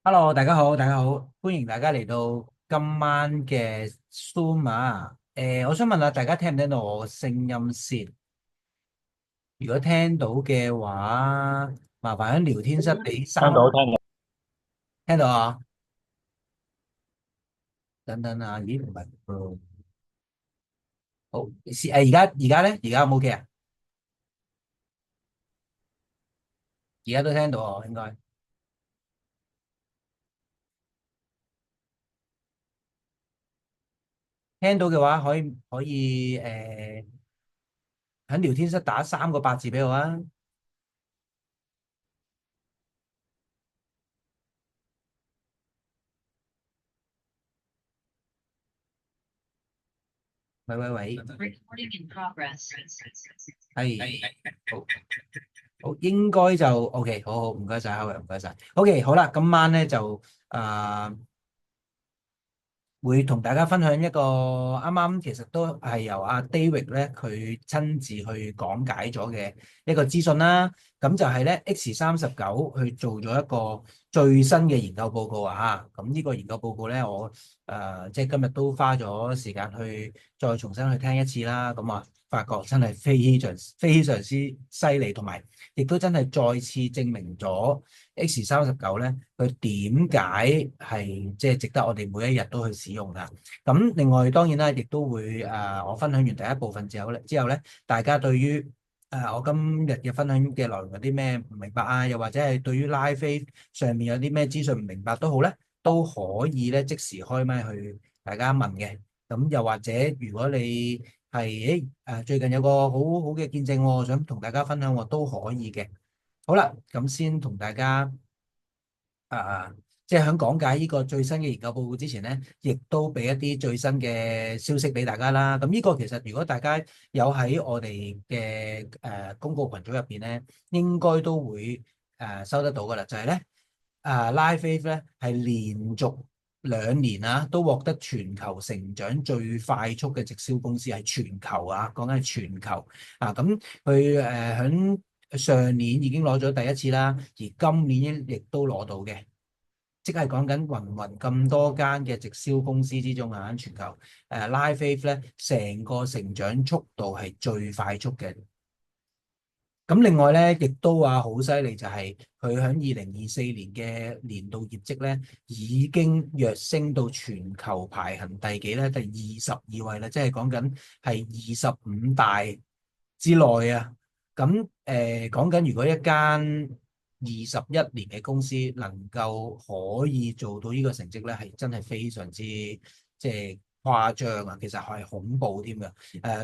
Hello，大家好，大家好，歡迎大家嚟到今晚嘅 Zoom 啊。我想問下大家聽唔聽到我聲音先？如果聽到嘅話，麻煩喺聊天室俾聽到聽到，聽到啊。等等啊，咦唔係喎，好，而家咧，而家有冇 OK 啊？而家都聽到啊，應該聽到嘅話，可以喺聊天室打3個8字俾我啊。喂喂喂，係好。好，應該就 OK，好好，唔該晒，Howard，唔該晒。OK，好啦，今晚咧就會同大家分享一個啱啱其實都係由阿 David 咧佢親自去講解咗嘅一個資訊啦。咁就係咧 X39去做咗一個最新嘅研究報告啊。咁呢個研究報告咧，我即係今日都花咗時間去再重新去聽一次啦。咁啊，發覺真係非常之犀利，同埋亦都真係再次證明咗 X39咧。佢點解係即係值得我哋每一日都去使用㗎？咁另外當然啦，亦都會我分享完第一部分之後咧，大家對於我今日嘅分享嘅內容有啲咩唔明白啊，又或者係對於 Live Faith 上面有啲咩資訊唔明白都好咧，都可以咧即時開麥去大家問嘅。咁又或者如果你係最近有個好好嘅見證喎，想同大家分享喎，都可以嘅。好啦，咁先同大家。啊，即係喺講解呢個最新嘅研究報告之前咧，亦都俾一啲最新嘅消息俾大家啦。咁呢個其實如果大家有喺我哋嘅公告群組入邊咧，應該都會收得到噶啦。就係咧Live Faith 咧係連續2年啊，都獲得全球成長最快速嘅直銷公司，係全球啊，講緊係全球啊。咁佢喺上年已經攞咗第一次啦，而今年亦都攞到嘅，即係講緊芸芸咁多間嘅直銷公司之中啊，喺全球Live Faith 咧，成個成長速度係最快速嘅。咁另外咧，亦都話好犀利，就係佢喺2024年嘅年度業績咧，已經躍升到全球排行第幾咧？第22位啦，即係講緊係25大之內啊。咁講緊如果一間21年嘅公司能夠可以做到呢個成績咧，係真係非常之即係誇張啊！其實係恐怖添㗎。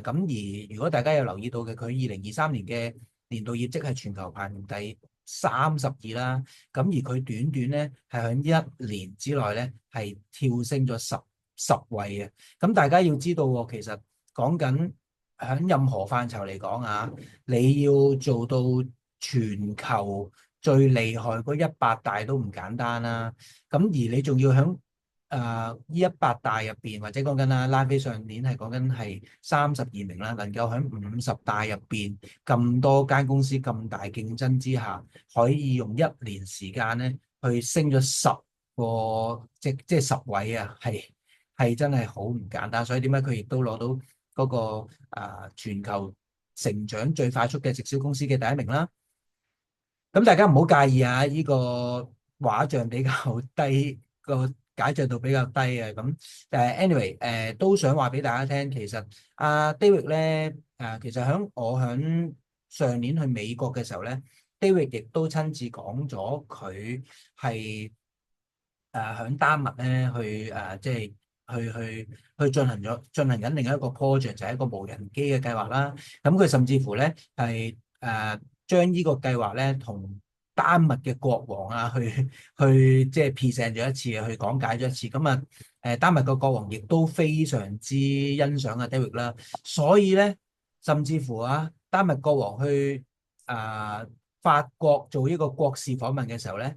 咁而如果大家有留意到嘅，佢2023年嘅年度業績係全球排名第32啦。咁而佢短短咧係喺一年之內咧係跳升咗十位嘅。咁大家要知道喎，其實講緊喺任何範疇嚟講啊，你要做到全球最厲害嗰100大都唔簡單啦。咁而你仲要喺呢100大入邊，或者講緊啦，拉菲上年係講緊係32名啦，能夠喺50大入邊咁多間公司咁大競爭之下，可以用一年時間咧去升咗10個，即係10位啊，係真係好唔簡單。所以點解佢亦都攞到嗰個全球成長最快速嘅直銷公司嘅第一名啦？咁大家唔好介意啊，呢個畫像比較低，個解像度比較低啊。咁anyway，都想話俾大家聽，其實David 咧其實我喺上年去美國嘅時候咧，David 亦都親自講咗佢係喺丹麥咧去即係去進行緊另一個 project，就係一個無人機嘅計劃啦。咁佢甚至乎咧係將呢個計劃咧同丹麥嘅國王去即係 present 咗一次，去講解咗一次。咁丹麥嘅國王亦都非常之欣賞David 啦。所以咧甚至乎丹麥國王去啊、法國做呢個國事訪問嘅時候咧，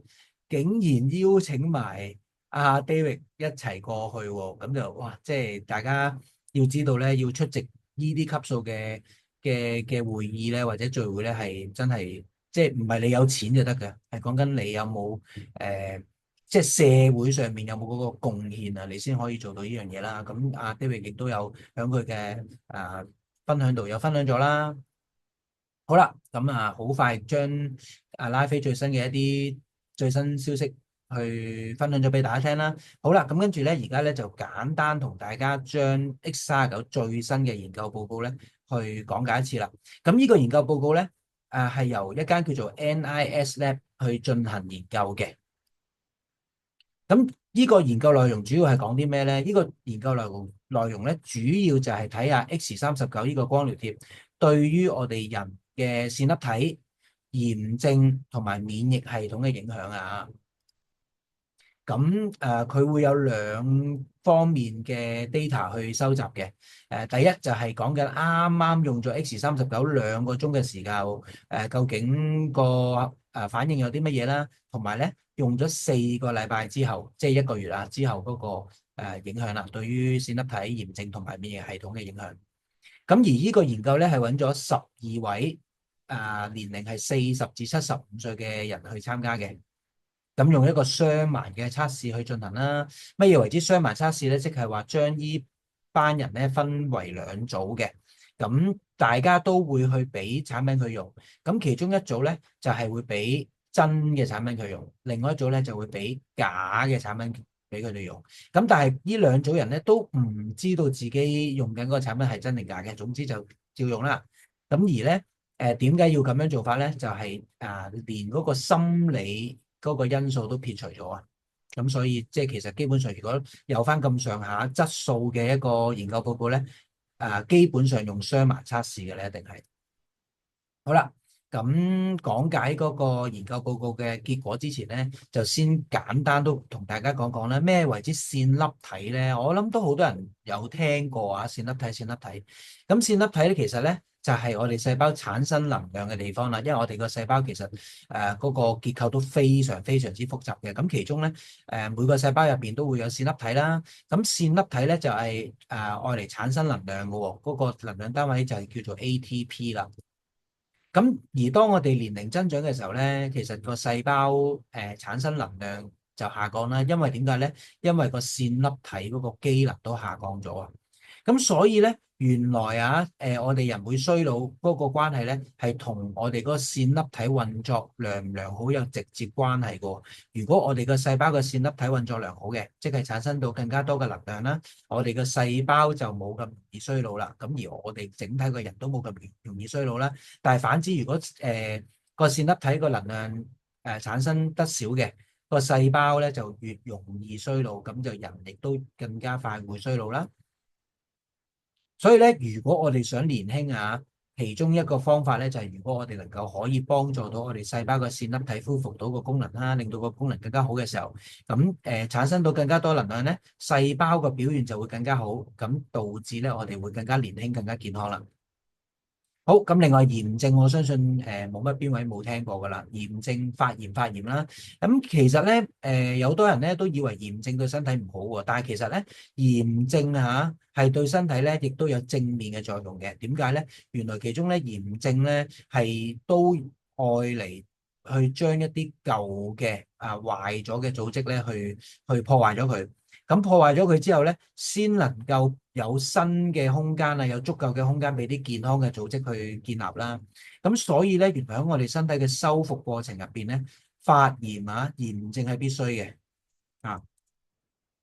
竟然邀請埋David 一齊過去喎。咁就哇，即係大家要知道咧，要出席呢啲級數嘅會議咧，或者聚會咧，係真係即係唔係你有錢就得嘅，係講緊你有冇即係社會上面有冇嗰個貢獻啊，你先可以做到呢樣嘢啦。咁阿 David 亦都有喺佢嘅分享度有分享咗啦。好啦，咁啊好快將拉菲最新嘅一啲最新消息去分享咗俾大家聽啦。好啦，咁跟住咧，而家咧就簡單同大家將 X39最新嘅研究報告咧去講解一次啦。咁呢個研究報告咧，係由一間叫做 NIS Lab 去進行研究嘅。咁呢個研究內容主要係講啲咩咧？呢個研究內容咧，主要就係睇下 X39呢個光療貼對於我哋人嘅線粒體、炎症同埋免疫系統嘅影響啊。咁佢會有兩方面嘅 data 去收集嘅。第一就係講緊啱啱用咗 X39兩個鐘嘅時間，究竟個反應有啲乜嘢啦？同埋咧用咗4個禮拜之後，即係1個月啊之後嗰個影響啦，對於線粒體、炎症同埋免疫系統嘅影響。咁而呢個研究咧係揾咗12位年齡係40至75歲嘅人去參加嘅。咁用一個雙盲嘅測試去進行啦。乜嘢為之雙盲測試咧？即係話將呢班人咧分為2組嘅。咁大家都會去俾產品佢用。咁其中一組咧就係會俾真嘅產品佢用，另外一組咧就會俾假嘅產品俾佢哋用。咁但係呢2組人咧都唔知道自己用緊嗰個產品係真定假嘅。總之就照用啦。咁而咧點解要咁樣做法咧？就係連嗰個心理嗰個因素都撇除咗啊！咁所以即係其實基本上，如果有翻咁上下質素嘅一個研究報告咧，基本上用雙盲測試嘅咧，一定係好啦。咁講解嗰個研究報告嘅結果之前咧，就先簡單都同大家講講啦。咩為之線粒體咧？我諗都好多人有聽過啊！線粒體，線粒體。咁線粒體咧，其實咧，就係我哋細胞產生能量嘅地方啦，因為我哋個細胞其實嗰個結構都非常非常之複雜嘅。咁其中咧每個細胞入邊都會有線粒體啦。咁線粒體咧就係愛嚟產生能量嘅喎，嗰個能量單位就係叫做 ATP 啦。咁而當我哋年齡增長嘅時候咧，其實個細胞產生能量就下降啦。因為點解咧？因為個線粒體嗰個機能都下降咗啊。咁所以咧，原來我哋人會衰老嗰個關係咧，係同我哋嗰個線粒體運作良唔良好有直接關係嘅。如果我哋個細胞嘅線粒體運作良好嘅，即係產生到更加多嘅能量啦，我哋嘅細胞就冇咁容易衰老啦。咁而我哋整體個人都冇咁容易衰老啦。但係反之，如果個線粒體個能量產生得少嘅，個細胞咧就越容易衰老，咁就人亦都更加快會衰老啦。所以咧，如果我哋想年輕其中一個方法咧，就係如果我哋能夠可以幫助到我哋細胞嘅線粒體恢復到個功能啦，令到個功能更加好嘅時候，咁產生到更加多能量咧，細胞個表現就會更加好，咁導致咧我哋會更加年輕、更加健康啦。好，咁另外炎症，我相信冇乜邊位冇聽過噶啦。炎症發炎啦，咁其實咧有好多人咧都以為炎症對身體唔好喎，但係其實咧炎症係對身體咧亦都有正面嘅作用嘅。點解咧？原來其中咧炎症咧係都愛嚟去將一啲舊嘅壞咗嘅組織咧去破壞咗佢。咁破壞咗佢之後咧，先能夠有新嘅空間有足夠嘅空間俾啲健康嘅組織去建立啦。咁所以咧，原來喺我哋身體嘅修復過程入邊咧，發炎炎症係必須嘅啊。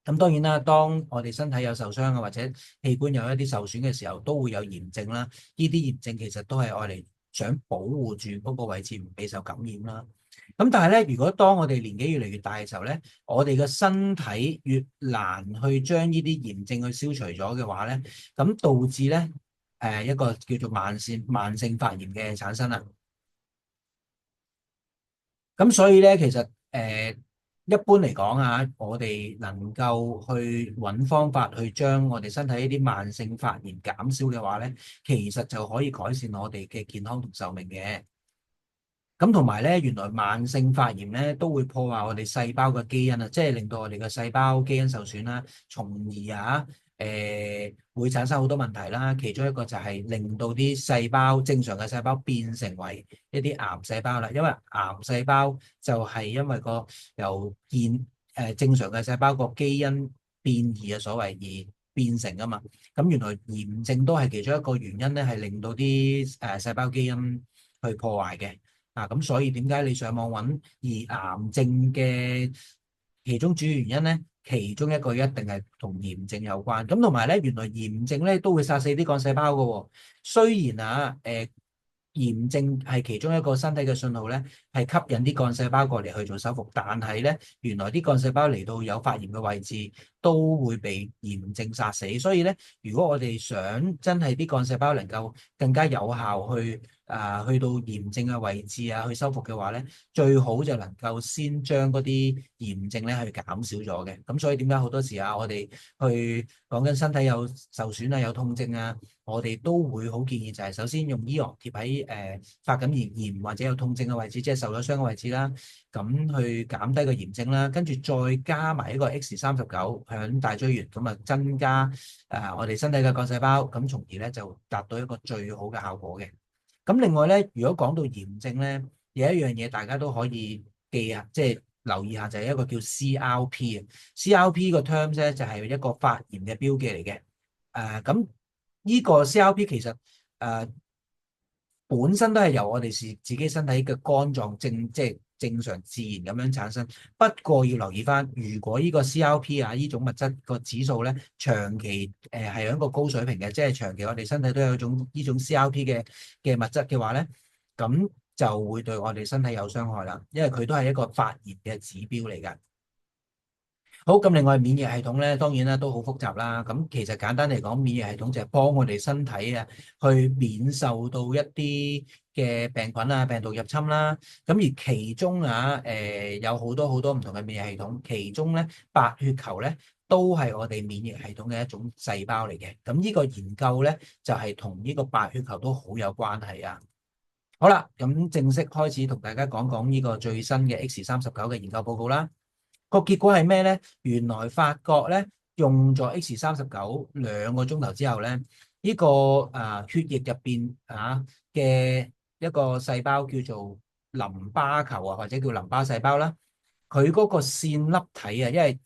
咁當然啦，當我哋身體有受傷或者器官有一啲受損嘅時候，都會有炎症啦。呢啲炎症其實都係愛嚟想保護住嗰個位置唔俾受感染啦。咁但係咧，如果當我哋年紀越嚟越大嘅時候咧，我哋嘅身體越難去將呢啲炎症去消除咗嘅話咧，咁導致咧一個叫做慢性發炎嘅產生啦。咁所以咧，其實一般嚟講我哋能夠去揾方法去將我哋身體呢啲慢性發炎減少嘅話咧，其實就可以改善我哋嘅健康同壽命嘅。咁同埋咧，原來慢性發炎咧都會破壞我哋細胞嘅基因即係令到我哋嘅細胞基因受損啦，從而會產生好多問題啦。其中一個就係令到啲細胞正常嘅細胞變成為一啲癌細胞啦。因為癌細胞就係因為由正常嘅細胞個基因變異嘅所謂而變成㗎嘛。咁原來炎症都係其中一個原因咧，係令到啲細胞基因去破壞嘅。咁所以點解你上網揾而癌症嘅其中主要原因咧？其中一個一定係同炎症有關。咁同埋咧，原來炎症咧都會殺死啲幹細胞㗎喎。雖然炎症係其中一個身體嘅信號咧，係吸引啲幹細胞過嚟去做修復，但係咧，原來啲幹細胞嚟到有發炎嘅位置，都會被炎症殺死。所以咧，如果我哋想真係啲幹細胞能夠更加有效去到炎症嘅位置去修復嘅話咧，最好就能夠先將嗰啲炎症咧去減少咗嘅。咁所以點解好多時我哋去講緊身體有受損有痛症我哋都會好建議就係首先用醫藥貼喺發緊炎或者有痛症嘅位置，即係受咗傷嘅位置啦，咁去減低個炎症啦，跟住再加埋一個 X39響大椎穴，咁增加我哋身體嘅幹細胞，咁從而咧就達到一個最好嘅效果嘅。咁另外咧，如果講到炎症咧，有一樣嘢大家都可以記下，即係留意下，就係一個叫 CRP 啊。CRP 個 terms 咧就係一個發炎嘅標記嚟嘅。咁呢個 CRP 其實本身都係由我哋自己身體嘅肝臟即係正常自然咁樣產生。不過要留意翻，如果呢個 CRP 呢種物質個指數咧長期係有一個高水平嘅，即係長期我哋身體都有呢種 CRP 嘅物質嘅話咧，咁就會對我哋身體有傷害啦，因為佢都係一個發炎嘅指標嚟㗎。好，咁另外免疫系統咧，當然啦都好複雜啦。咁其實簡單嚟講，免疫系統就係幫我哋身體去免受到一啲嘅病菌病毒入侵啦。咁而其中有好多好多唔同嘅免疫系統，其中咧白血球咧都係我哋免疫系統嘅一種細胞嚟嘅。咁呢個研究咧就係同呢個白血球都好有關係啊。好啦，咁正式開始同大家講講呢個最新嘅 X39嘅研究報告啦。個結果係咩咧？原來發覺咧，用咗 X392個鐘頭之後咧，呢個血液入邊嘅一個細胞叫做淋巴球或者叫淋巴細胞啦，佢嗰個線粒體因為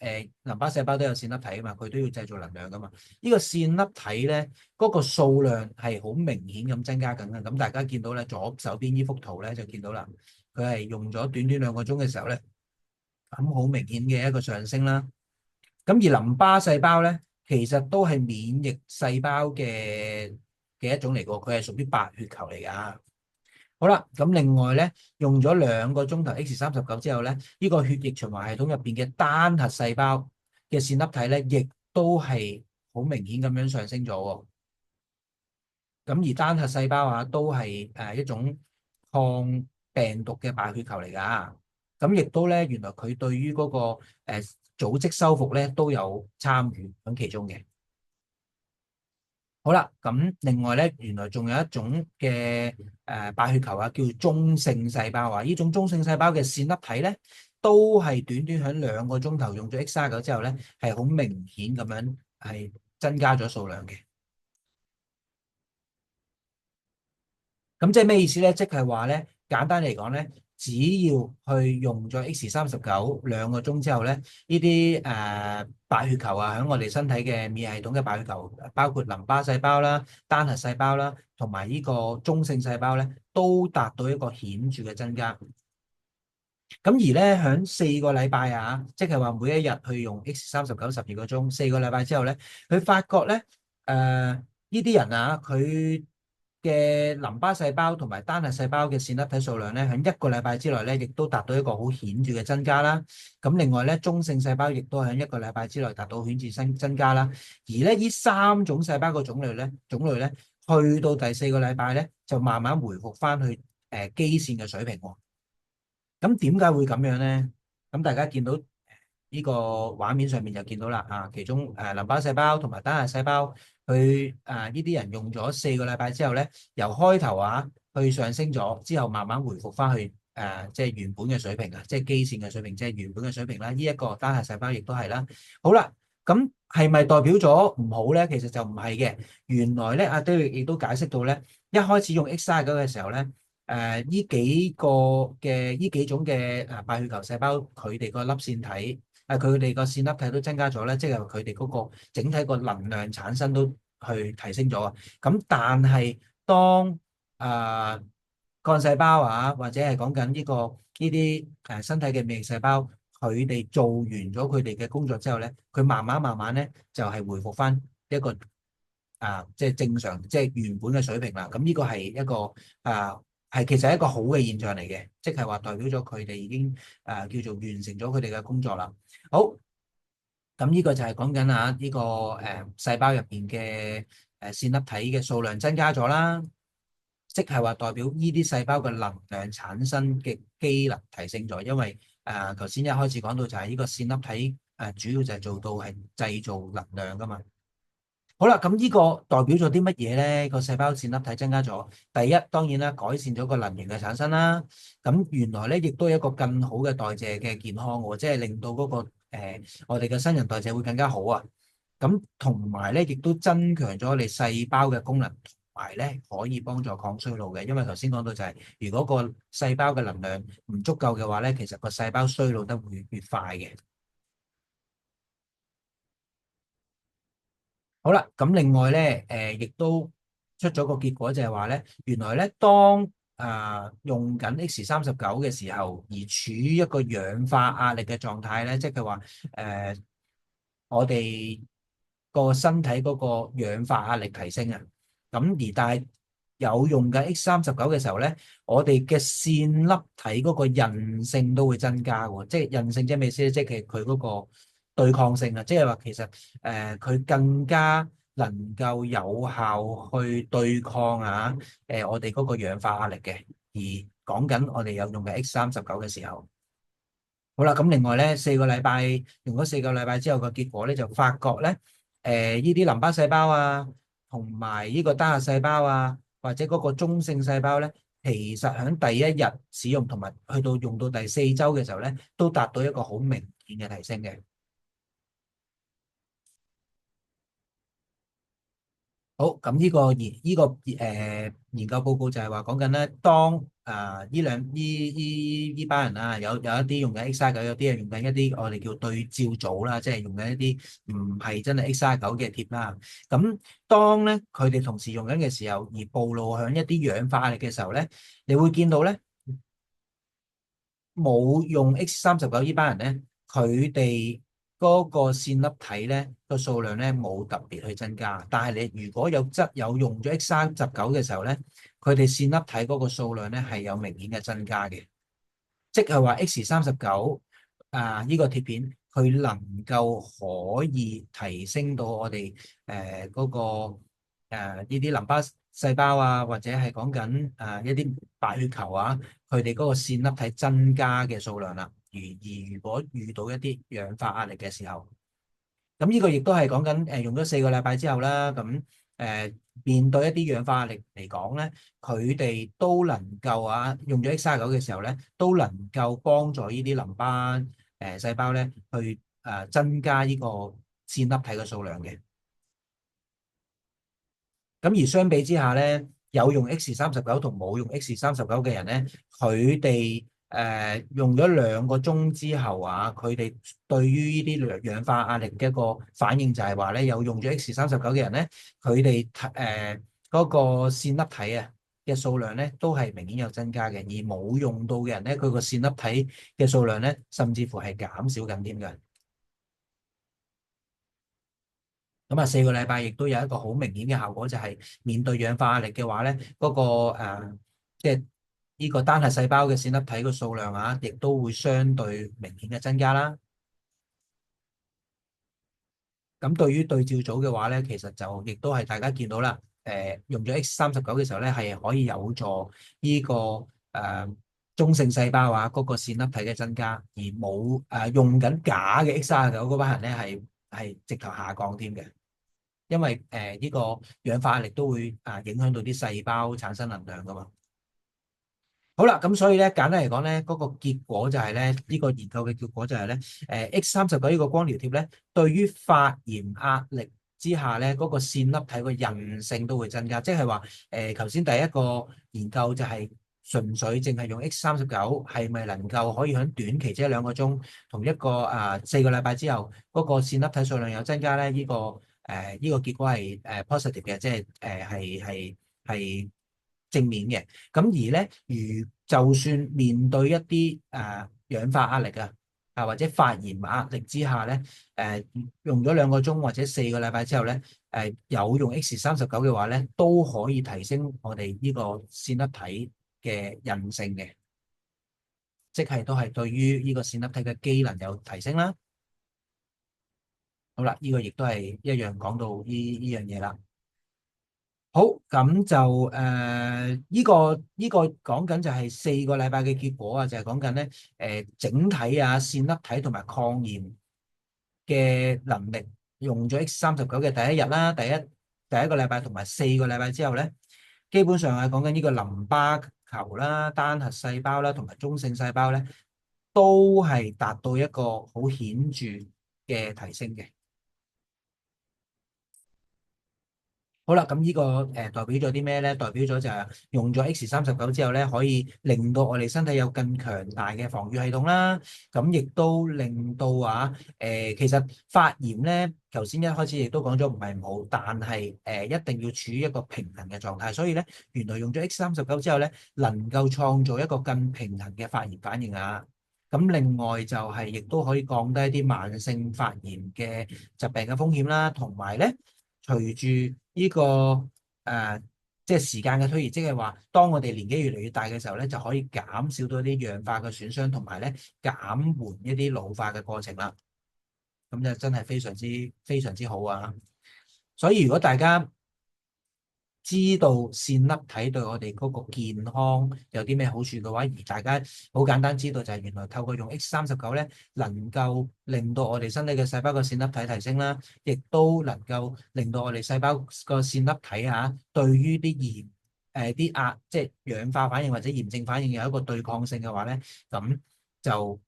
淋巴細胞都有線粒體啊嘛，佢都要製造能量噶嘛。呢個線粒體咧，嗰個數量係好明顯咁增加緊嘅。咁大家見到咧，左手邊呢幅圖咧就見到啦，佢係用咗短短2個鐘嘅時候咧。咁好明顯嘅一個上升啦。咁而淋巴細胞咧，其實都係免疫細胞嘅一種嚟㗎，佢係屬於白血球嚟㗎。好啦，咁另外咧，用咗2個鐘頭 X39之後咧，呢個血液循環系統入邊嘅單核細胞嘅線粒體咧，亦都係好明顯咁樣上升咗喎。咁而單核細胞都係一種抗病毒嘅白血球嚟㗎。咁亦都咧，原來佢對於嗰個組織修復咧都有參與喺其中嘅。好啦，咁另外咧，原來仲有一種嘅白血球叫中性細胞呢種中性細胞嘅線粒體咧，都係短短喺2個鐘頭用咗 X39之後咧，係好明顯咁樣係增加咗數量嘅。咁即係咩意思咧？即係話咧，簡單嚟講咧，只要去用咗 X39 2個鐘之後咧，呢啲白血球喺我哋身體嘅免疫系統嘅白血球，包括淋巴細胞啦、單核細胞啦，同埋呢個中性細胞咧，都達到一個顯著嘅增加。咁而咧，喺4個禮拜即係話每一日去用 X39 12個鐘，4個禮拜之後咧，佢發覺咧，呢啲人佢嘅淋巴細胞同埋單核細胞嘅線粒體數量咧，喺1個禮拜之內咧，亦都達到一個好顯著嘅增加啦。咁另外咧，中性細胞亦都喺1個禮拜之內達到顯著增加啦。而咧，呢3種細胞嘅種類咧，去到第4個禮拜咧，就慢慢回復翻去基線嘅水平喎。咁點解會咁樣咧？咁大家見到呢個畫面上面就見到啦，其中淋巴細胞同埋單核細胞，佢呢啲人用咗4個禮拜之後咧，由開頭去上升咗，之後慢慢回復翻去即係原本嘅水平即係基線嘅水平，即係原本嘅水平啦。呢一個單核細胞亦都係啦。好啦，咁係咪代表咗唔好咧？其實就唔係嘅。原來咧，阿 David 亦都解釋到咧，一開始用 X39嘅時候咧。呢幾種嘅白血球細胞，佢哋個粒線體佢哋個線粒體都增加咗咧，即係佢哋嗰個整體個能量產生都去提升咗啊。咁但係當誒幹細胞啊，或者係講緊呢啲身體嘅免疫細胞，佢哋做完咗佢哋嘅工作之後咧，佢慢慢咧就係回復翻一個即係正常，即係原本嘅水平啦。咁呢個係一個其實係一個好嘅現象嚟嘅，即係話代表咗佢哋已經叫做完成咗佢哋嘅工作啦。好，咁呢個就係講緊呢個細胞入邊嘅線粒體嘅數量增加咗啦，即係話代表呢啲細胞嘅能量產生嘅機能提升咗，因為頭先一開始講到就係呢個線粒體主要就係做到係製造能量噶嘛。好啦，咁呢個代表咗啲乜嘢咧？個細胞線粒體增加咗，第一當然啦，改善咗個能源嘅產生啦。咁原來咧，亦都有一個更好嘅代謝嘅健康喎，即係令到嗰個我哋嘅新陳代謝會更加好啊。咁同埋咧，亦都增強咗我哋細胞嘅功能，同埋咧可以幫助抗衰老嘅。因為頭先講到就係，如果個細胞嘅能量唔足夠嘅話咧，其實個細胞衰老得會越快嘅。好啦，咁另外咧，亦都出咗個結果就係話咧，原來咧，當用緊 X39嘅時候，而處於一個氧化壓力嘅狀態咧，即係話我哋個身體嗰個氧化壓力提升啊，但係有用嘅 X39嘅時候咧，我哋嘅線粒體嗰個韌性都會增加喎，即係韌性即係咩意思咧？即係佢嗰個對抗性啊，即係話其實佢更加能夠有效去對抗我哋嗰個氧化壓力嘅，而講緊我哋有用嘅 X39嘅時候。好啦，咁另外咧，用咗4個禮拜之後個結果咧，就發覺咧，呢啲淋巴細胞啊，同埋呢個單核細胞啊，或者嗰個中性細胞咧，其實喺第一日使用同埋去到用到第4週嘅時候咧，都達到一個好明顯嘅提升嘅。好，咁研究報告就係話講緊咧，當呢班人有一啲用緊 X39，有啲係用緊一啲我哋叫對照組啦，即係用緊一啲唔係真係 X39嘅貼啦。咁當咧佢哋同時用緊嘅時候，而暴露響一啲氧化力嘅時候咧，你會見到咧，冇用 X39呢班人咧，佢哋嗰個線粒體咧個數量咧冇特別去增加，但係你如果有用咗 X39嘅時候咧，佢哋線粒體嗰個數量咧係有明顯嘅增加嘅，即係話 X39呢個貼片佢能夠可以提升到我哋嗰個呢啲淋巴細胞或者係講緊一啲白血球佢哋嗰個線粒體增加嘅數量啦。而如果遇到一啲氧化壓力嘅時候，咁呢個亦都係講緊用咗4個禮拜之後啦。咁誒面對一啲氧化壓力嚟講咧，佢哋都能夠用咗 X39嘅時候咧，都能夠幫助呢啲淋巴細胞咧去增加呢個線粒體嘅數量嘅。咁而相比之下咧，有用 X39同冇用 X39嘅人咧，佢哋用咗2個鐘之後佢哋對於呢啲氧化壓力嘅一個反應就係話咧，有用咗 X39嘅人咧，佢哋嗰個線粒體嘅數量咧都係明顯有增加嘅，而冇用到嘅人咧，佢個線粒體嘅數量咧，甚至乎係減少緊添嘅。咁4個禮拜亦都有一個好明顯嘅效果，就係面對氧化壓力嘅話咧，嗰個即係呢個單核細胞嘅線粒體嘅數量亦都會相對明顯嘅增加啦。咁對於對照組嘅話咧，其實就亦都係大家見到啦。用咗 X39嘅時候咧，係可以有助呢個中性細胞嗰個線粒體嘅增加，而冇用緊假嘅 X39嗰班人咧係直頭下降添嘅。因為呢個氧化壓力都會影響到啲細胞產生能量噶嘛。好啦，咁所以咧簡單嚟講咧，嗰個結果就係咧，呢個研究嘅結果就係咧，X39呢個光療貼咧，對於發炎壓力之下咧，嗰個線粒體個韌性都會增加，即係話頭先第一個研究就係純粹淨係用 X39，係咪能夠可以喺短期即係2個鐘同一個4個禮拜之後嗰個線粒體數量有增加咧？呢個結果係positive 嘅，即係係正面嘅。咁而咧，就算面對一啲氧化壓力或者發炎壓力之下咧，用咗2個鐘或者4個禮拜之後咧，有用 X39嘅話咧，都可以提升我哋呢個線粒體嘅韌性嘅，即係都係對於呢個線粒體嘅機能有提升啦。好啦，呢個亦都係一樣講到呢樣嘢啦。好，咁就呢個講緊就係4個禮拜嘅結果就係講緊咧整體線粒體同埋抗炎嘅能力，用咗 X39嘅第一日啦，第一個禮拜同埋4個禮拜之後咧，基本上係講緊呢個淋巴球啦、單核細胞啦同埋中性細胞咧，都係達到一個好顯著嘅提升嘅。好啦，咁呢個代表咗啲咩咧？代表咗就係用咗 X39之後咧，可以令到我哋身體有更強大嘅防禦系統啦。咁亦都令到其實發炎咧，頭先一開始亦都講咗唔係冇，但係一定要處於一個平衡嘅狀態。所以咧，原來用咗 X39之後咧，能夠創造一個更平衡嘅發炎反應啊。咁另外就係亦都可以降低一啲慢性發炎嘅疾病嘅風險啦，同埋咧。隨住呢個即係時間嘅推移，即係話，當我哋年紀越嚟越大嘅時候咧，就可以減少到一啲氧化嘅損傷，同埋咧減緩一啲老化嘅過程啦。咁就真係非常之非常之好啊！所以如果大家知道線粒體對我哋嗰個健康有啲咩好處嘅話，而大家好簡單知道就係原來透過用 X39咧，能夠令到我哋身體嘅細胞個線粒體提升啦，亦都能夠令到我哋細胞個線粒體對於啲炎啲壓即係氧化反應或者炎症反應有一個對抗性嘅話咧，咁就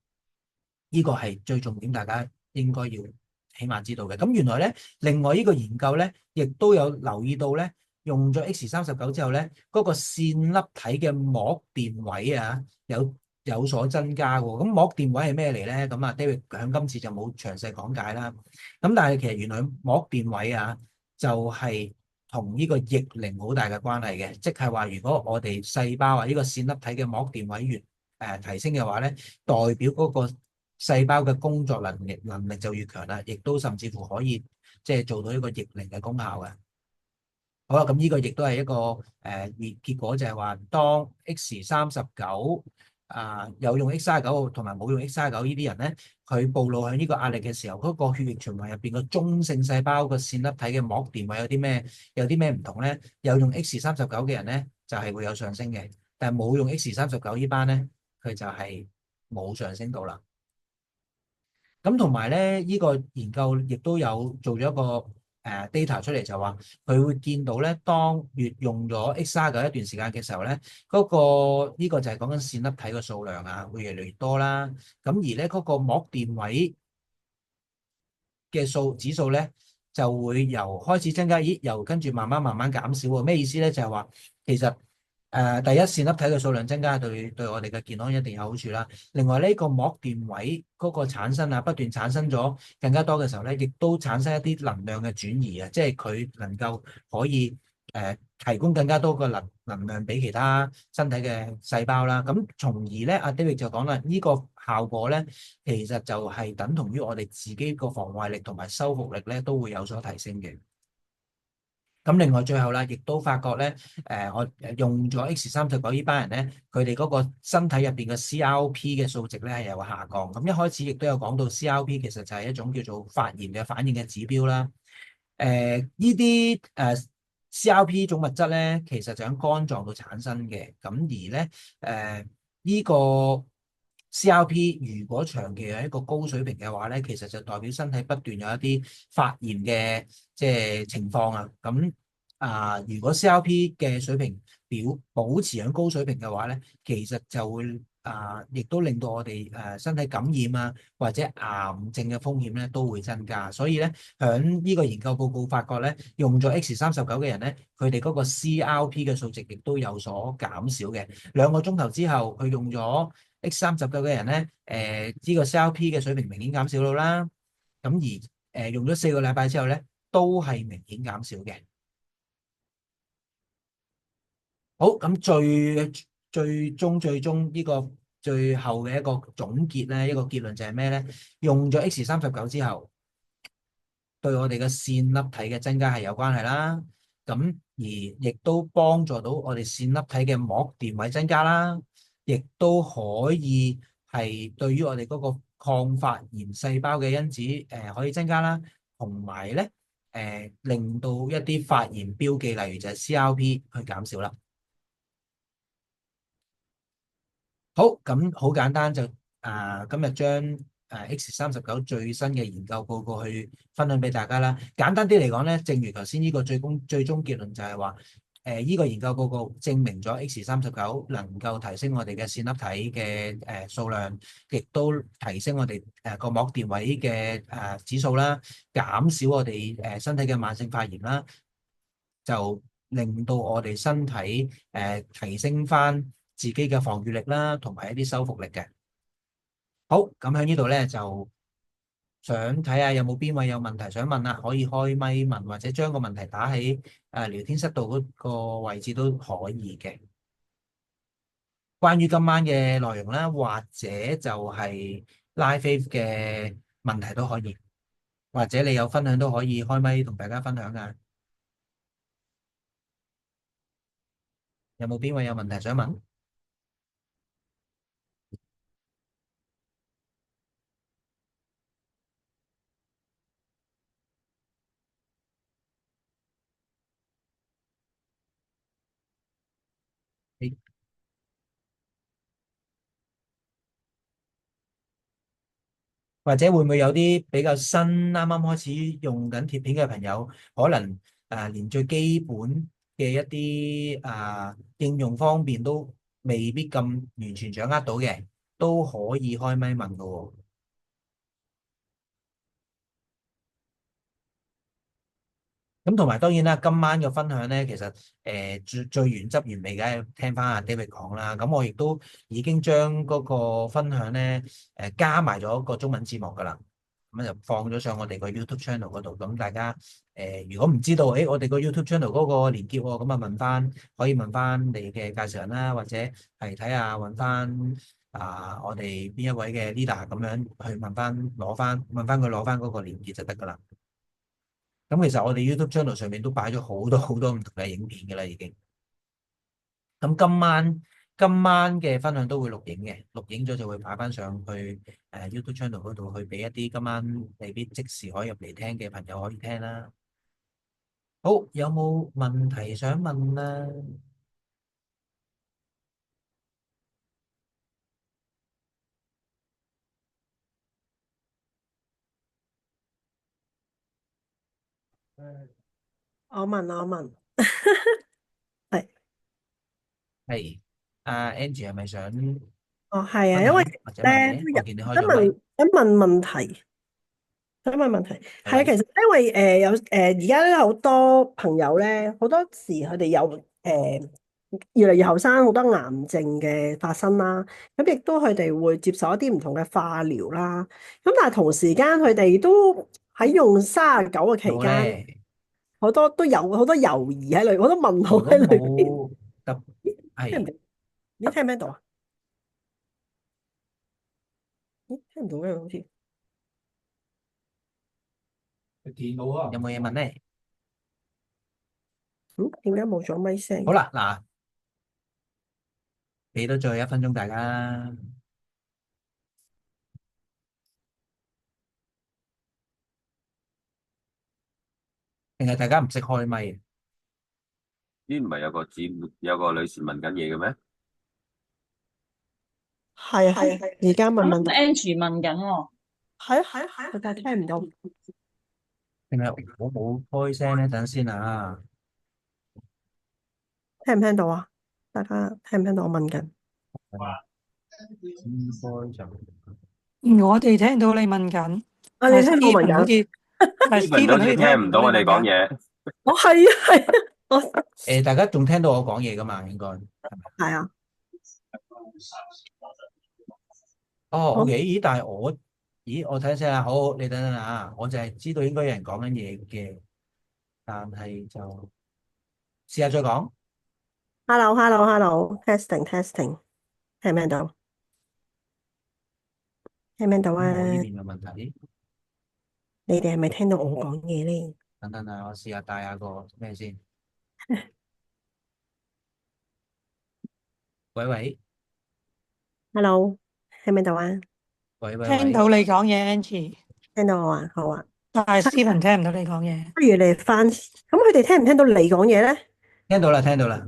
呢個係最重點，大家應該要起碼知道嘅。咁原來咧，另外呢個研究咧，亦都有留意到咧。用咗 X39之後咧，嗰個線粒體嘅膜電位有所增加喎。咁膜電位係咩嚟咧？咁David 響今次就冇詳細講解啦。咁但係其實原來膜電位就係同呢個逆齡好大嘅關係嘅，即係話如果我哋細胞呢個線粒體嘅膜電位越提升嘅話咧，代表嗰個細胞嘅工作能力就越強啦，亦都甚至乎可以即係做到一個逆齡嘅功效嘅。好啦，咁呢個亦都係一個結果，就係話當 X39有用 X39同埋冇用 X39呢啲人咧，佢暴露喺呢個壓力嘅時候，嗰個血液循環入邊個中性細胞個線粒體嘅膜電位有啲咩唔同咧？有用 X39嘅人咧，就係會有上升嘅，但係冇用 X39呢班咧，佢就係冇上升到啦。咁同埋咧，呢個研究亦都有做咗一個data 出嚟，就話佢會見到咧，當越用咗 X39一段時間嘅時候咧，呢個就係講緊線粒體嘅數量會越嚟越多啦。咁而咧嗰個膜電位嘅指數咧，就會由開始增加，又跟住慢慢減少喎。咩意思咧？就係話其實第一線粒體嘅數量增加對我哋嘅健康一定有好處啦。另外呢個膜電位嗰個產生不斷產生咗更加多嘅時候咧，亦都產生一啲能量嘅轉移即係佢能夠可以提供更加多嘅能量俾其他身體嘅細胞啦。咁從而咧，阿 David 就講啦，呢個效果咧，其實就係等同於我哋自己個防衛力同埋修復力咧都會有所提升嘅。咁另外最後啦，亦都發覺咧，我用咗 X39呢班人咧，佢哋嗰個身體入邊嘅 CRP 嘅數值咧係有下降。咁一開始亦都有講到 CRP 其實就係一種叫做發炎嘅反應嘅指標啦。呢啲CRP 種物質咧，其實就喺肝臟度產生嘅。咁而咧，呢個 CRP 如果長期係一個高水平嘅話咧，其實就代表身體不斷有一啲發炎嘅即係情況咁如果 CRP 嘅水平保持喺高水平嘅話咧，其實就會亦都令到我哋身體感染啊或者癌症嘅風險咧都會增加。所以咧，響呢個研究報告發覺咧，用咗 X39嘅人咧，佢哋嗰個 CRP 嘅數值亦都有所減少嘅。2個鐘頭之後，佢用咗 X39嘅人咧，呢個 CRP 嘅水平明顯減少到啦。咁而用咗4個禮拜之後咧，都係明顯減少嘅。好，咁最終呢個最後嘅一個總結咧，一個結論就係咩咧？用咗 X39之後，對我哋嘅線粒體嘅增加係有關係啦。咁而亦都幫助到我哋線粒體嘅膜電位增加啦，亦都可以係對於我哋嗰個抗發炎細胞嘅因子可以增加啦，同埋咧令到一啲發炎標記，例如就係 CRP 去減少啦。好，咁好簡單就今日將X39最新嘅研究報告去分享俾大家啦。簡單啲嚟講咧，正如頭先呢個最終結論就係話，呢個研究報告證明咗 X39能夠提升我哋嘅線粒體嘅數量，亦都提升我哋個膜電位嘅指數啦，減少我哋身體嘅慢性發炎啦，就令到我哋身體提升翻自己嘅防禦力啦，同埋一啲修復力嘅。好，咁喺呢度咧就想睇下有冇邊位有問題想問啦，可以開咪問，或者將個問題打喺聊天室度嗰個位置都可以嘅。關於今晚嘅內容啦，或者就係 Live 嘅問題都可以，或者你有分享都可以開咪同大家分享噶。有冇邊位有問題想問？或者會唔會有啲比較新啱啱開始用緊貼片嘅朋友，可能連最基本嘅一啲應用方面都未必咁完全掌握到嘅，都可以開咪問㗎喎。咁同埋當然啦，今晚嘅分享咧，其實最原汁原味嘅，聽翻阿 David 講啦。咁我亦都已經將嗰個分享咧加埋咗個中文字幕噶啦，咁就放咗上我哋個 YouTube channel 嗰度。咁大家如果唔知道，我哋個 YouTube channel 嗰個連結喎，咁啊問翻，可以問翻你嘅介紹人啦，或者係睇下揾翻我哋邊一位嘅 leader 咁樣去問翻佢攞翻嗰個連結就得噶啦。咁其實我哋 YouTube channel 上面都擺咗好多好多唔同嘅影片嘅啦，已經。咁今晚嘅分享都會錄影嘅，錄影咗就會擺翻上去YouTube channel 嗰度，去俾一啲今晚未必即時可以入嚟聽嘅朋友可以聽啦。好，有冇問題想問啊？我問，係，係，Angie 係咪想哦，係啊，因為分享或者問嘢？我見你開咗咪。想問問題，係啊，其係，實因為而家都有好多朋友咧，好多時佢哋有越嚟越後生，好多癌症嘅發生啦，咁亦都佢哋會接受一啲唔同嘅化療啦，咁但係同時間佢哋都喺用39嘅期到間，咧，好多都有好多猶豫喺裏，好多問號如果喺裏邊，冇特係聽唔聽？你聽唔聽到啊？咦，聽唔到嘅好似。有冇嘢問咧？嗯，點解冇咗咪聲嘅？好啦，嗱，俾多最後1分鐘大家，定係大家唔識開咪？咦，唔係有個女士問緊嘢嘅咩？係啊，而家問問題，Angie 問緊喎，佢但係聽唔到，定係我冇開聲咧？等先啊！聽唔聽到啊？大家聽唔聽到我問緊？應該就我哋聽到你問緊，啊，但係你聽到我問 Steven 好緊？似，但係 Steven 都 Steven 好似好似聽唔聽唔到你到我哋講問緊。嘢。我係啊係啊，我大家仲聽到我講嘢噶嘛？應該係咪？係啊，哦好，，OK，咦？但係我睇下，好，你等等啊，我就係知道應該有人講緊嘢嘅，但係就試下再講。hello hello hello，testing testing，聽唔聽到？聽唔聽到啊？咁我呢邊有問題，你哋係咪聽到我講嘢咧等等啊，我試下帶下個咩先。喂喂？hello，聽唔聽到啊？喂喂聽喂，到你講嘢，Angie，聽到我啊，好啊。但係 Steven 聽唔到你講嘢。不如你翻，咁佢哋聽唔聽到你講嘢咧？聽到啦，聽到啦。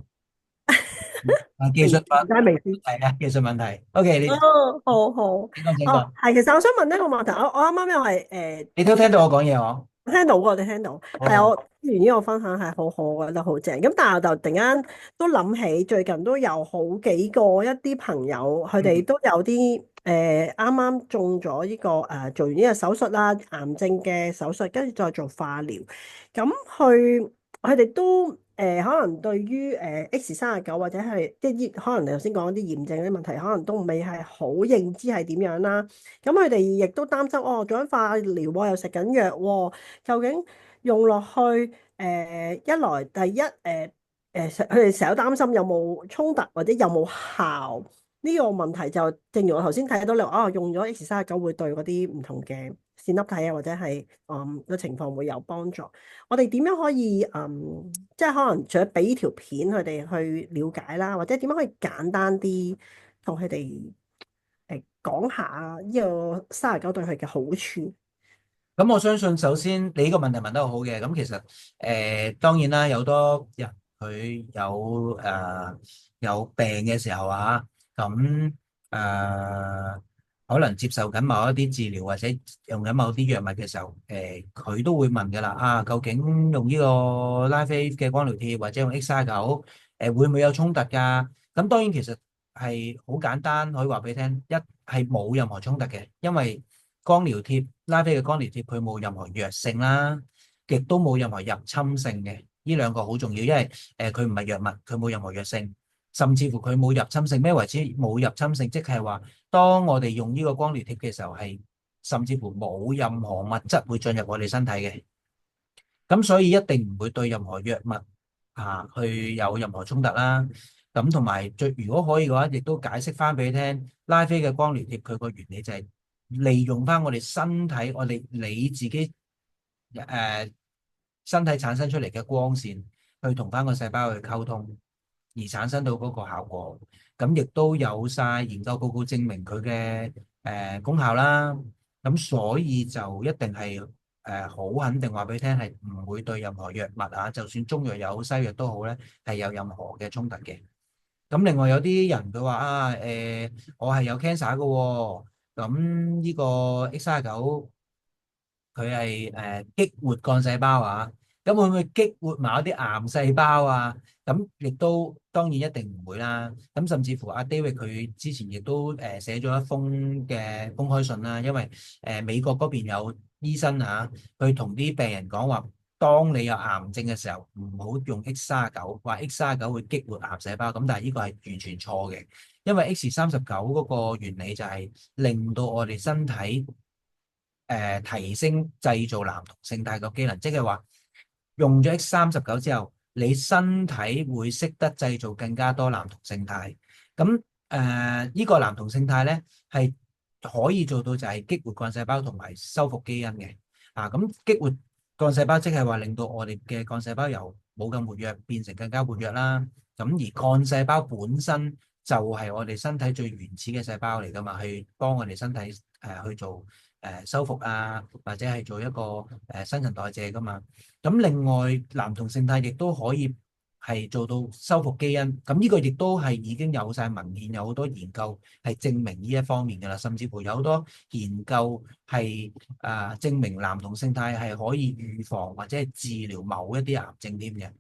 技術問而家未先。題啊，技術問題。OK，你哦，好好。請講，請哦，講。係，其實我想問呢個問題，我啱啱又係你都聽到我講嘢嗬？聽到我哋聽到，係好，我聽完呢個分享係好好，我覺得好正。咁但係我就突然間都諗起，最近都有好幾個一啲朋友，佢哋都有啲啱啱中咗呢個做完呢個手術啦，癌症嘅手術，跟住再做化療。咁佢哋都可能對於X39或者係即係可能你頭先講啲炎症嗰啲問題，可能都未係好認知係點樣啦。咁佢哋亦都擔心，哦，做緊化療喎，又食緊藥喎，究竟用落去一來第一佢哋成日都擔心有冇衝突或者有冇效呢個問題，就正如我頭先睇到你話，哦，用咗 X39會對嗰啲唔同嘅線粒體啊，或者係個情況會有幫助。我哋點樣可以即係可能除咗俾呢條片佢哋去了解啦，或者點樣可以簡單啲同佢哋講下呢個39對佢嘅好處？咁我相信首先你呢個問題問得好嘅，咁其實當然啦，有好多人佢有病嘅時候啊，咁可能接受緊某一啲治療或者用緊某啲藥物嘅時候，佢都會問㗎啦，啊究竟用呢個 Live 嘅光療貼或者用 X39，會唔會有衝突㗎？咁當然其實係好簡單，可以話俾你聽，一係冇任何衝突嘅，因為光療貼拉菲嘅光療貼佢冇任何藥性啦，亦都冇任何入侵性嘅，呢兩個好重要，因為佢唔係藥物，佢冇任何藥性，甚至乎佢冇入侵性。咩為之冇入侵性？即係話當我哋用呢個光療貼嘅時候，係甚至乎冇任何物質會進入我哋身體嘅，咁所以一定唔會對任何藥物去有任何衝突啦。咁同埋如果可以嘅話，亦都解釋翻俾你聽，拉菲嘅光療貼佢個原理就係利用翻我哋身體，你自己身體產生出嚟嘅光線，去同翻個細胞去溝通，而產生到嗰個效果。咁亦都有晒研究報告證明佢嘅功效啦。咁所以就一定係好肯定話俾你聽，係唔會對任何藥物就算中藥又好西藥都好咧，係有任何嘅衝突嘅。咁另外有啲人佢話我係有 cancer 嘅喎，咁呢個 X39佢係激活幹細胞咁會唔會激活某一啲癌細胞啊？咁亦都當然一定唔會啦。咁甚至乎阿 David 佢之前亦都寫咗一封嘅公開信啦，因為美國嗰邊有醫生去同啲病人講話，當你有癌症嘅時候，唔好用 X39，話 X39會激活癌細胞。咁但係呢個係完全錯嘅，因為 X39嗰個原理就係令到我哋身體提升製造男同性態嘅機能，即係話用咗 X39之後，你身體會識得製造更加多男同性態。咁呢個男同性態咧係可以做到就係激活幹細胞同埋修復基因嘅。咁激活幹細胞即係話令到我哋嘅幹細胞由冇咁活躍變成更加活躍啦。咁而幹細胞本身就係我哋身體最原始嘅細胞嚟噶嘛，去幫我哋身體去做修復或者係做一個新陳代謝噶嘛。咁另外男同性態亦都可以係做到修復基因。咁呢個亦都係已經有晒文獻，有好多研究係證明呢一方面噶啦，甚至乎有好多研究係證明男同性態係可以預防或者係治療某一啲癌症添嘅。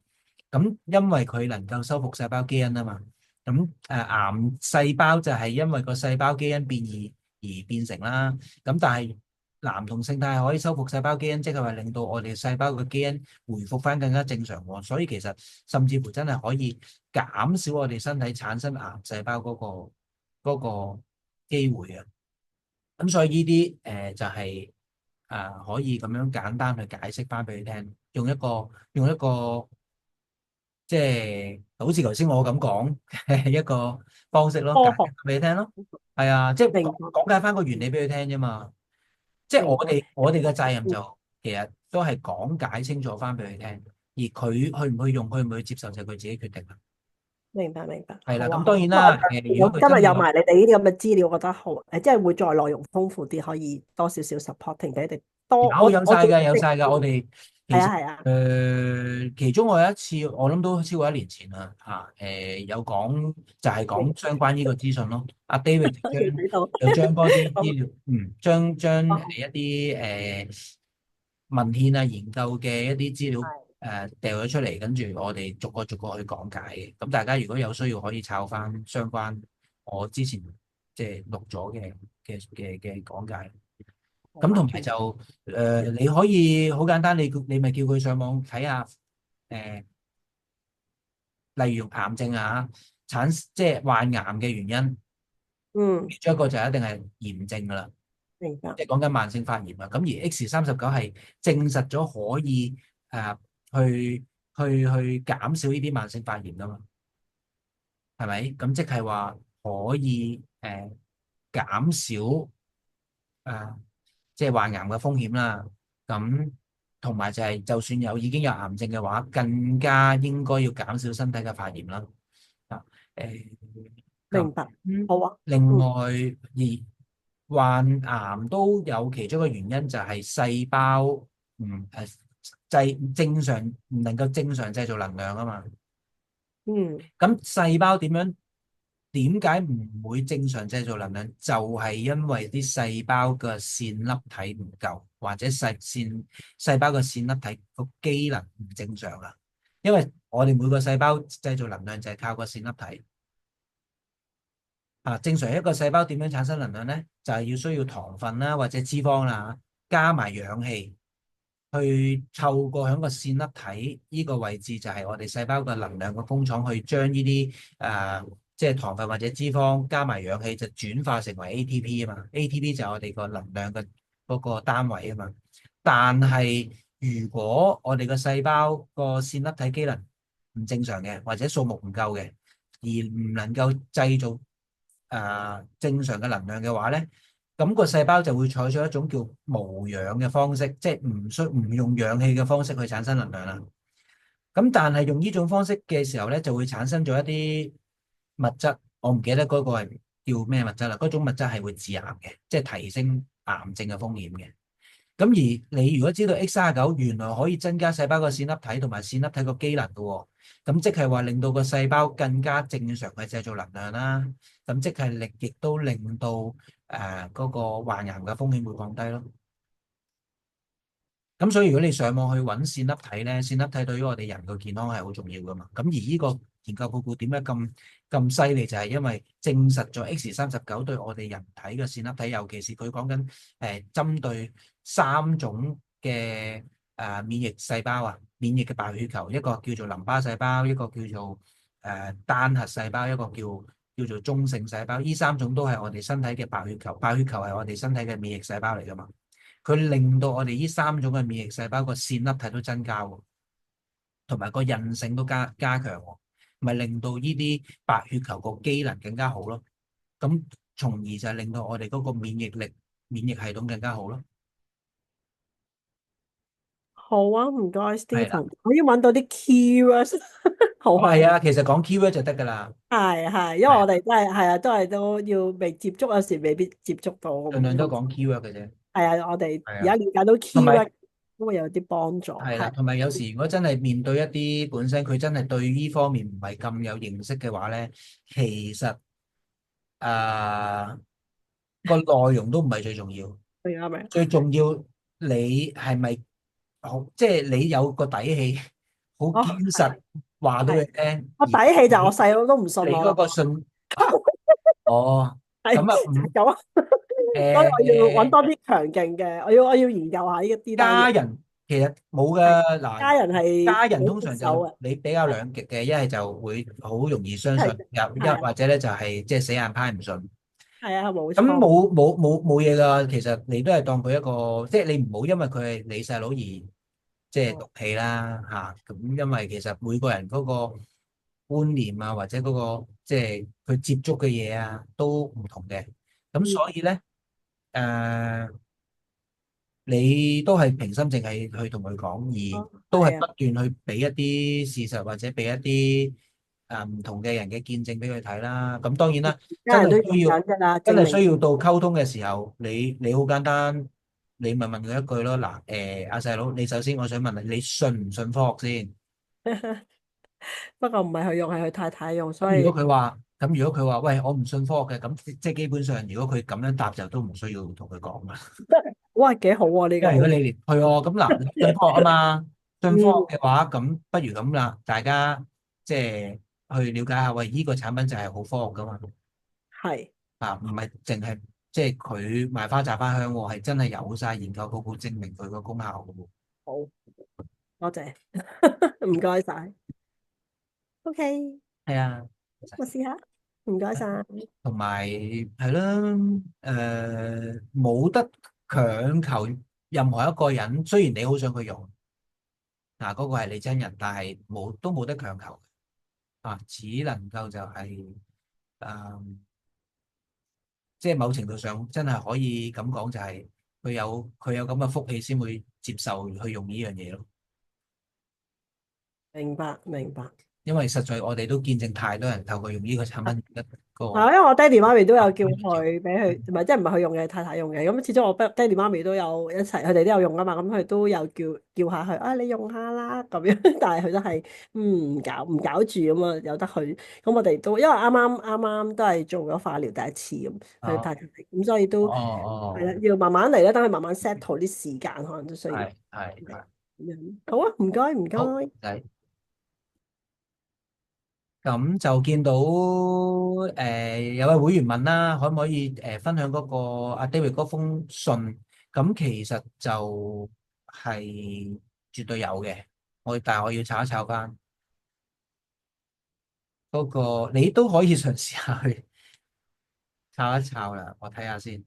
咁因為佢能夠修復細胞基因啊嘛，咁咁癌細胞就係因為個細胞基因變異而變成啦。咁但係男同性態係可以修復細胞基因，即係話令到我哋細胞嘅基因回復翻更加正常喎。所以其實甚至乎真係可以減少我哋身體產生癌細胞嗰個機會啊。咁所以呢啲就係可以咁樣簡單去解釋翻俾你聽，用一個即係好似頭先我咁講嘅一個方式咯，解釋科學俾你聽咯。係啊，即係明白講解翻個原理俾佢聽啫嘛。即係明白我哋嘅責任就其實都係講解清楚翻俾佢聽，而佢去唔去用，去唔去接受就係佢自己決定啦。明白明白，係啦，好啊咁當然好啊。啦，如果佢今真係有日有埋你哋呢啲咁嘅資料，我覺得好即係會再內容豐富啲，可以多少少 supporting 俾你哋多。我記得有晒㗎，我哋其實係啊，其中我有一次，我諗都超過1年前啦有講就係講相關呢個資訊咯。阿 David 就睇到將嗰啲好資料，將好一啲文獻啊研究嘅一啲資料掉咗出嚟，跟住我哋逐個逐個去講解嘅。咁大家如果有需要，可以抄翻相關我之前即係錄咗嘅講解。咁同埋就你可以好簡單，你咪叫佢上網睇下例如癌症即係患癌嘅原因，其中一個就一定係炎症噶啦，明白即係講緊慢性發炎啊。咁而 X39係證實咗可以去減少呢啲慢性發炎噶嘛，係咪？咁即係話可以減少即係患癌嘅風險啦。咁同埋就係，就算已經有癌症嘅話，更加應該要減少身體嘅發炎啦。明白，好啊。另外，而患癌都有其中一個原因就係細胞正常唔能夠正常製造能量啊嘛。咁細胞點解唔會正常製造能量？就係因為啲細胞嘅線粒體唔夠，或者細胞嘅線粒體個機能唔正常啊。因為我哋每個細胞製造能量就係靠個線粒體正常一個細胞點樣產生能量呢？就係需要糖分啦，或者脂肪啦，加埋氧氣去透過喺個線粒體呢個位置，就係我哋細胞嘅能量嘅工廠，去將呢啲即係糖分或者脂肪加埋氧氣就轉化成為 ATP 啊嘛。ATP 就係我哋個能量嘅嗰個單位啊嘛。但係如果我哋個細胞個線粒體機能唔正常嘅，或者數目唔夠嘅，而唔能夠製造正常嘅能量嘅話咧，咁個細胞就會採取一種叫無氧嘅方式，即係唔用氧氣嘅方式去產生能量啦。咁但係用呢種方式嘅時候咧，就會產生咗一啲物質，我唔記得嗰個係叫咩物質啦。嗰種物質係會致癌嘅，即係提升癌症嘅風險嘅。咁而你如果知道 X39原來可以增加細胞個線粒體同埋線粒體個機能嘅喎，咁即係話令到個細胞更加正常嘅製造能量啦。咁即係亦都令到嗰個患癌嘅風險會降低咯。咁所以如果你上網去揾線粒體咧，線粒體對於我哋人嘅健康係好重要噶嘛。咁而呢個研究報告點解咁犀利？就係因為證實咗 X39對我哋人體嘅線粒體，尤其是佢講緊針對3種嘅免疫細胞免疫嘅白血球，一個叫做淋巴細胞，一個叫做單核細胞，一個叫做中性細胞。呢3種都係我哋身體嘅白血球，白血球係我哋身體嘅免疫細胞嚟噶嘛。佢令到我哋呢3種嘅免疫細胞個線粒體都增加喎，同埋個韌性都加強喎，咪令到呢啲白血球個機能更加好咯。咁從而就係令到我哋嗰個免疫系統更加好咯。好啊，唔該 Stephen，我要揾到啲 keywords。好係啊，其實講 keyword 就得噶啦。係，因為我哋都要未接觸，有時未必接觸到。盡量都講 keyword 嘅啫。係啊，我哋而家了解到 keyword 都會有啲幫助。係啦，同埋有時如果真係面對一啲本身佢真係對呢方面唔係咁有認識嘅話咧，其實個內容都唔係最重要。最重要你係咪好？即係你有個底氣好哦，堅實話到係佢聽，我底氣就我細佬都唔信你嗰我啦，個信，哦，係咁啊唔就係咁啊，所以我要揾多啲強勁嘅，我要研究下呢一啲單嘢。家人其實冇係㗎嗱，家人係家人好通常就接手嘅，你比較兩極嘅，一係就會好容易相信，係又一係啊或者咧就係即係死硬派唔信。係啊，冇咁錯，冇嘢㗎，其實你都係當佢一個，即係你唔好因為佢係你細佬而即係哦毒氣啦嚇。咁因為其實每個人嗰個觀念啊，或者嗰個即係佢接觸嘅嘢啊，都唔同嘅。咁嗯，所以咧，誒、你都係平心靜氣去同佢講，而哦都係係啊，不斷去俾一啲事實或者俾一啲唔同嘅人嘅見證俾佢睇啦。咁當然啦，真家人都用係需要緊㗎啦，真係證明。需要到溝通嘅時候，你好簡單，你咪問佢一句咯。嗱，阿細佬，你首先我想問你信唔信科學先？不過唔係佢用，係佢太太用，所以如果佢話，喂，我唔信科學嘅，咁即係基本上，如果佢咁樣答就都唔需要同佢講啦。哇幾好喎呢個，因為如果你連係喎，咁嗱，你信科學啊嘛，信科嗯學嘅話，咁不如咁啦，大家即係去了解下，喂，呢個產品就係好科學噶嘛，係啊，唔係淨係即係佢賣花讚花香喎，係真係有晒研究報告證明佢個功效嘅喎。好，多謝，唔該晒，OK，係啊，我試下，唔該晒，同埋係啦，冇得強求任何一個人，雖然你好想佢用，嗱，嗰個係你真人，但係都冇得強求。啊，只能夠就係、即係某程度上真係可以咁講，就係佢有咁嘅福氣先會接受去用呢樣嘢咯。明白明白。因為實在我哋都見證太多人透過用呢個產品一個係，因為我爹哋媽咪都有叫照佢俾佢，唔係即係唔係佢用嘅，太太用嘅。咁始終我爹哋媽咪都有一齊，佢哋都有用噶嘛。咁佢都有叫下佢，啊你用下啦咁樣。但係佢都係唔搞住咁啊，由得佢。咁我哋都因為啱啱都係做咗化療第一次咁，佢哦太太咁，所以哦都係啦，哦，要慢慢嚟啦，等佢慢慢 settle 啲時間，可能都需要咁係樣。好啊，唔該唔好，該。係咁就見到有位會員問啦，可唔可以分享嗰個阿 David 嗰封信？咁其實就係絕對有嘅，但係我要查一查翻嗰個，你都可以嘗試下去查一查啦，我睇下先，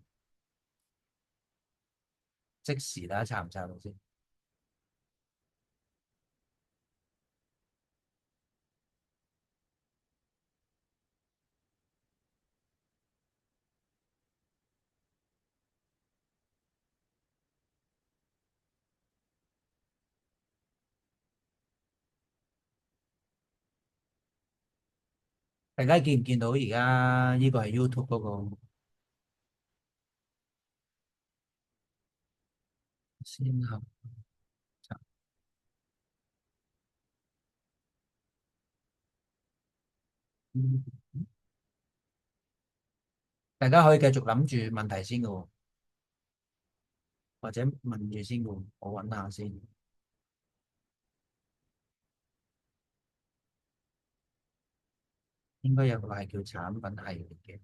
即時睇下查唔查到先。大家見唔見到而家呢個係 YouTube 嗰個先後？嗯大家可以繼續諗住問題先嘅喎，或者問住先嘅喎，我揾下先。應該有個係叫產品系列嘅，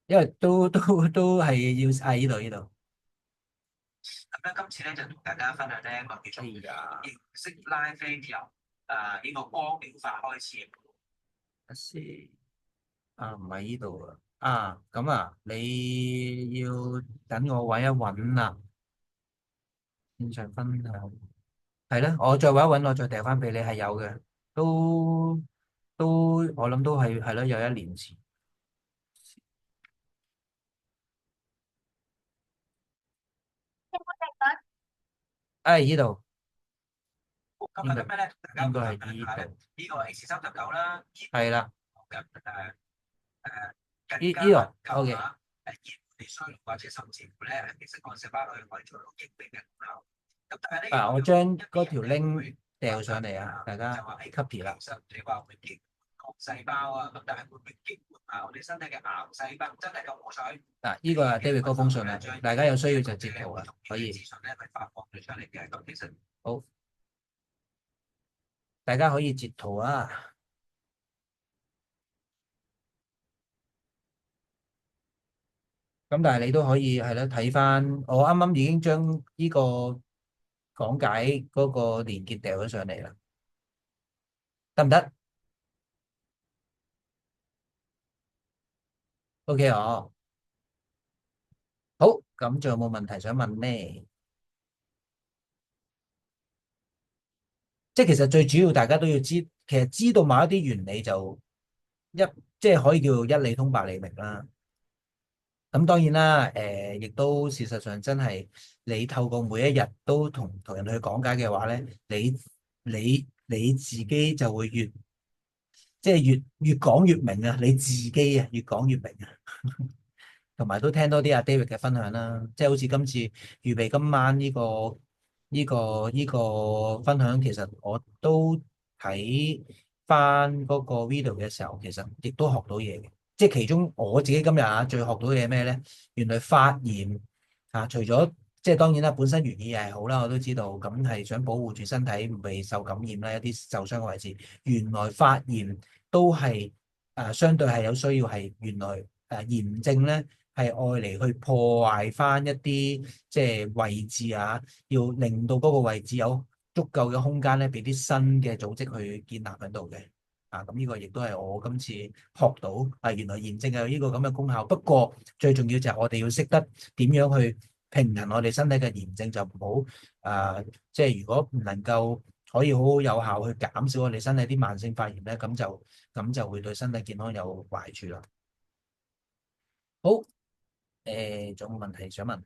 因為都係要喺呢度。咁咧，今次咧就同大家分享呢一個叫做認識拉菲由呢個光療法開始。一先唔係呢度啊。咁啊，你要等我揾一揾啦。現場分享係咧，我再揾一揾，我再訂翻俾你，係有嘅，都我諗都係咯，有一年前。呢度應該應該係呢度。呢個 X39啦，係啦。呢度 OK。或者甚至乎咧，其實講實話，佢可以做到極定嘅功效。咁但係咧，我將嗰條 link 掉上嚟啊，大家 copy 啦。幹細胞啊，咁但係會唔會激活埋我哋身體嘅癌細胞？真係咁好彩。嗱，呢個係 David 嗰封信啊，大家有需要就截圖啊，可以。資訊咧係發放咗出嚟嘅，咁其實好，大家可以截圖啊。咁但係你都可以係啦，睇翻我啱啱已經將呢個講解嗰個連結掉咗上嚟啦，得唔得？OK 哦，好，咁仲有冇問題想問呢？即係其實最主要大家都要知，其實知道某一啲原理就一即係可以叫做一理通百理明啦。咁當然啦，亦都事實上真係你透過每一日都同人去講解嘅話咧，你自己就會即係越講越明啊，你自己啊越講越明啊，同埋都聽多啲阿 David 嘅分享啦，即係好似今次預備今晚呢個分享，其實我都睇翻嗰個 video 嘅時候，其實亦都學到嘢嘅。即係其中我自己今日最學到嘅嘢咩咧？原來發炎除咗即係當然啦，本身原意係好啦，我都知道咁係想保護住身體唔被受感染啦，一啲受傷嘅位置。原來發炎都係相對係有需要係原來炎症咧係愛嚟去破壞翻一啲即係位置啊，要令到嗰個位置有足夠嘅空間咧，俾啲新嘅組織去建立喺度嘅。咁呢個亦都係我今次學到原來炎症係有呢個咁嘅功效。不過最重要就係我哋要識得點樣去平衡我哋身體嘅炎症，就唔好即係如果唔能夠可以好好有效去減少我哋身體啲慢性發炎咧，咁就會對身體健康有壞處啦。好，仲有冇問題想問？